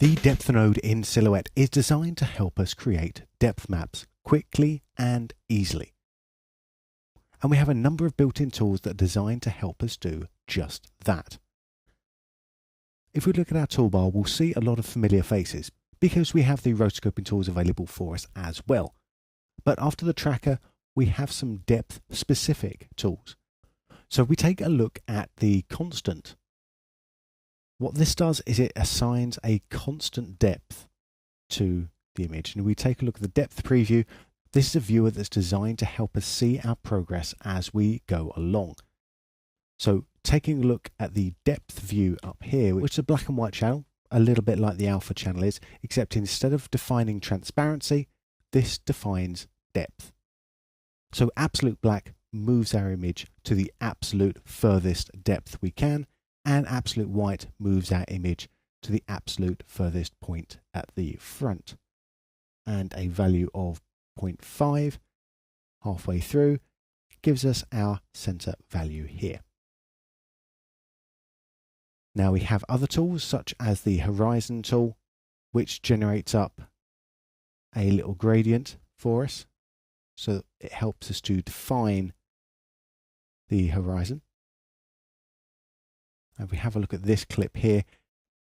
The depth node in Silhouette is designed to help us create depth maps quickly and easily. And we have a number of built-in tools that are designed to help us do just that. If we look at our toolbar, we'll see a lot of familiar faces because we have the rotoscoping tools available for us as well. But after the tracker, we have some depth-specific tools. So if we take a look at the constant, what this does is it assigns a constant depth to the image. And we take a look at the depth preview. This is a viewer that's designed to help us see our progress as we go along. So taking a look at the depth view up here, which is a black and white channel, a little bit like the alpha channel is, except instead of defining transparency, this defines depth. So absolute black moves our image to the absolute furthest depth we can, and absolute white moves our image to the absolute furthest point at the front. And a value of 0.5 halfway through gives us our center value here. Now we have other tools such as the horizon tool, which generates up a little gradient for us. So it helps us to define the horizon. And if we have a look at this clip here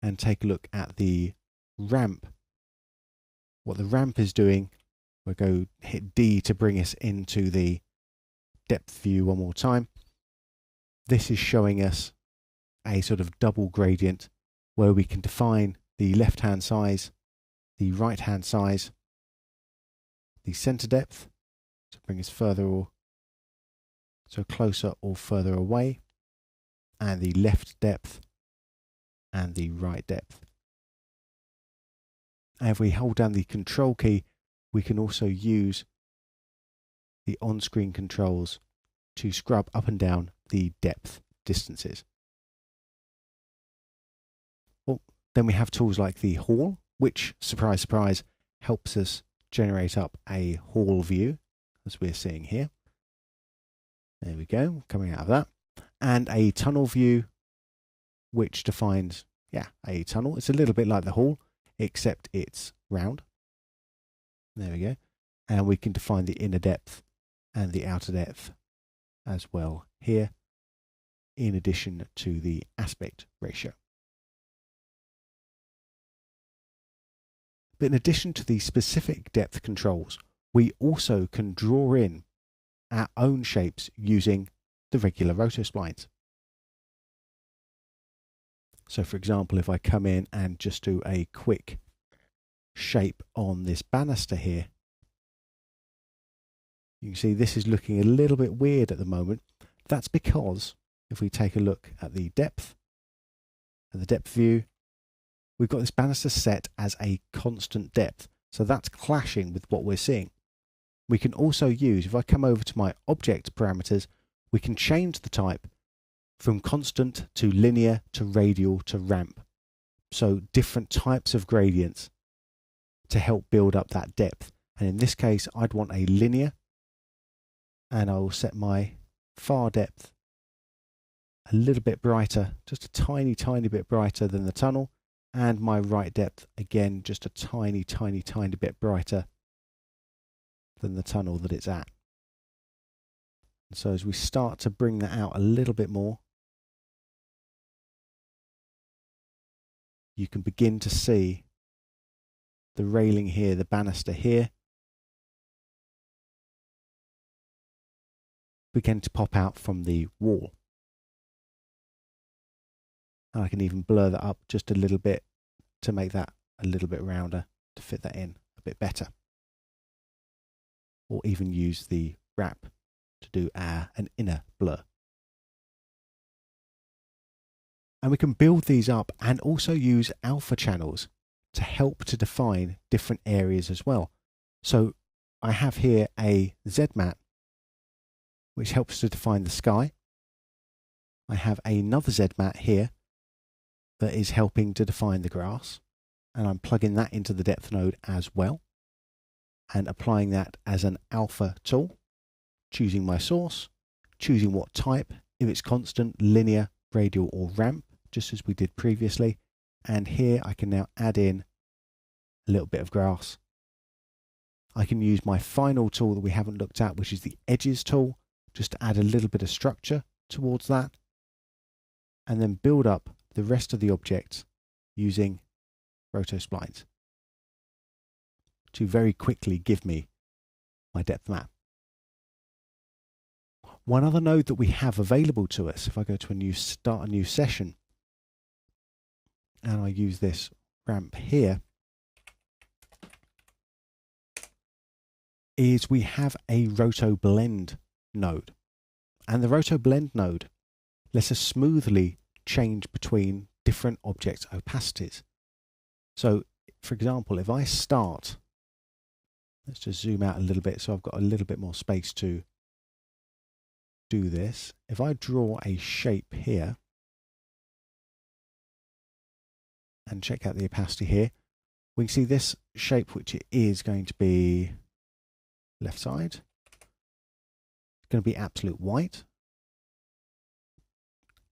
and take a look at the ramp, what the ramp is doing, we'll go hit D to bring us into the depth view one more time. This is showing us a sort of double gradient where we can define the left-hand size, the right-hand size, the center depth to bring us further or so closer or further away, and the left depth and the right depth. And if we hold down the control key, we can also use the on-screen controls to scrub up and down the depth distances. Well, then we have tools like the Hall, which, surprise, surprise, helps us generate up a Hall view, as we're seeing here. There we go, coming out of that. And a tunnel view, which defines, a tunnel. It's a little bit like the Hall, except it's round. There we go. And we can define the inner depth and the outer depth as well here, in addition to the aspect ratio. But in addition to the specific depth controls, we also can draw in our own shapes using the regular roto splines. So for example, if I come in and just do a quick shape on this banister here, you can see this is looking a little bit weird at the moment. That's because if we take a look at the depth and the depth view, we've got this banister set as a constant depth. So that's clashing with what we're seeing. We can also use, if I come over to my object parameters, we can change the type from constant to linear to radial to ramp. So different types of gradients to help build up that depth. And in this case, I'd want a linear, and I will set my far depth a little bit brighter, just a tiny, tiny bit brighter than the tunnel, and my right depth, again, just a tiny, tiny, tiny bit brighter than the tunnel that it's at. And so as we start to bring that out a little bit more, you can begin to see the railing here, the banister here, begin to pop out from the wall. And I can even blur that up just a little bit to make that a little bit rounder, to fit that in a bit better. Or even use the wrap to do an inner blur. And we can build these up and also use alpha channels to help to define different areas as well. So I have here a Z mat, which helps to define the sky. I have another Z mat here that is helping to define the grass, and I'm plugging that into the depth node as well, and applying that as an alpha tool, choosing my source, choosing what type, if it's constant, linear, radial or ramp, just as we did previously, And here I can now add in a little bit of grass. I can use my final tool that we haven't looked at, which is the edges tool, just to add a little bit of structure towards that, and then build up the rest of the object using Roto splines to very quickly give me my depth map. One other node that we have available to us, if I go to start a new session, and I use this ramp here, is we have a Roto Blend node. And the Roto Blend node lets us smoothly change between different object opacities. So, for example, if I start, let's just zoom out a little bit so I've got a little bit more space to do this. If I draw a shape here and check out the opacity here, we can see this shape, which it is going to be left side. It's going to be absolute white.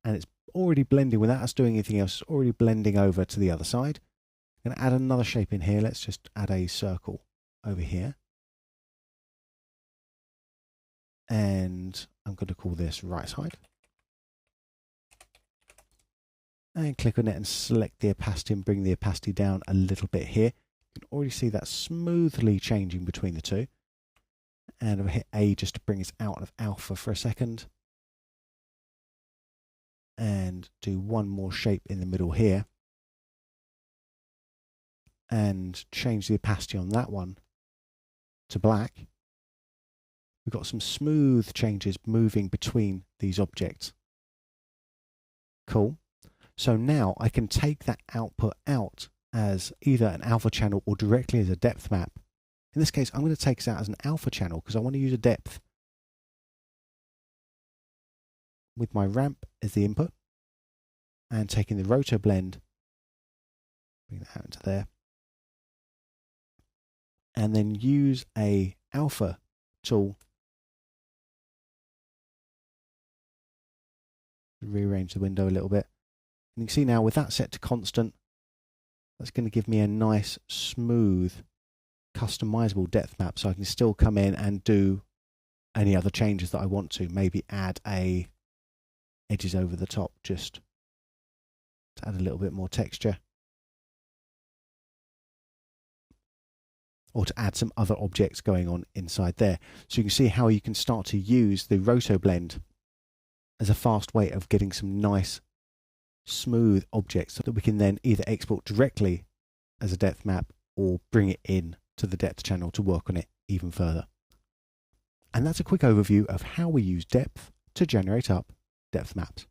And it's already blending without us doing anything else. It's already blending over to the other side. I'm going to add another shape in here. Let's just add a circle over here. And I'm going to call this right side. And click on it and select the opacity and bring the opacity down a little bit here. You can already see that smoothly changing between the two. And I'll hit A just to bring us out of alpha for a second. And do one more shape in the middle here. And change the opacity on that one to black. We've got some smooth changes moving between these objects. Cool. So now I can take that output out as either an alpha channel or directly as a depth map. In this case, I'm going to take this out as an alpha channel because I want to use a depth with my ramp as the input, and taking the Roto Blend, bring that out into there, and then use a alpha tool to rearrange the window a little bit. And you can see now with that set to constant, that's going to give me a nice, smooth, customizable depth map, so I can still come in and do any other changes that I want to. Maybe add a edges over the top just to add a little bit more texture, or to add some other objects going on inside there. So you can see how you can start to use the Roto Blend as a fast way of getting some nice smooth objects that we can then either export directly as a depth map or bring it in to the depth channel to work on it even further. And that's a quick overview of how we use depth to generate up depth maps.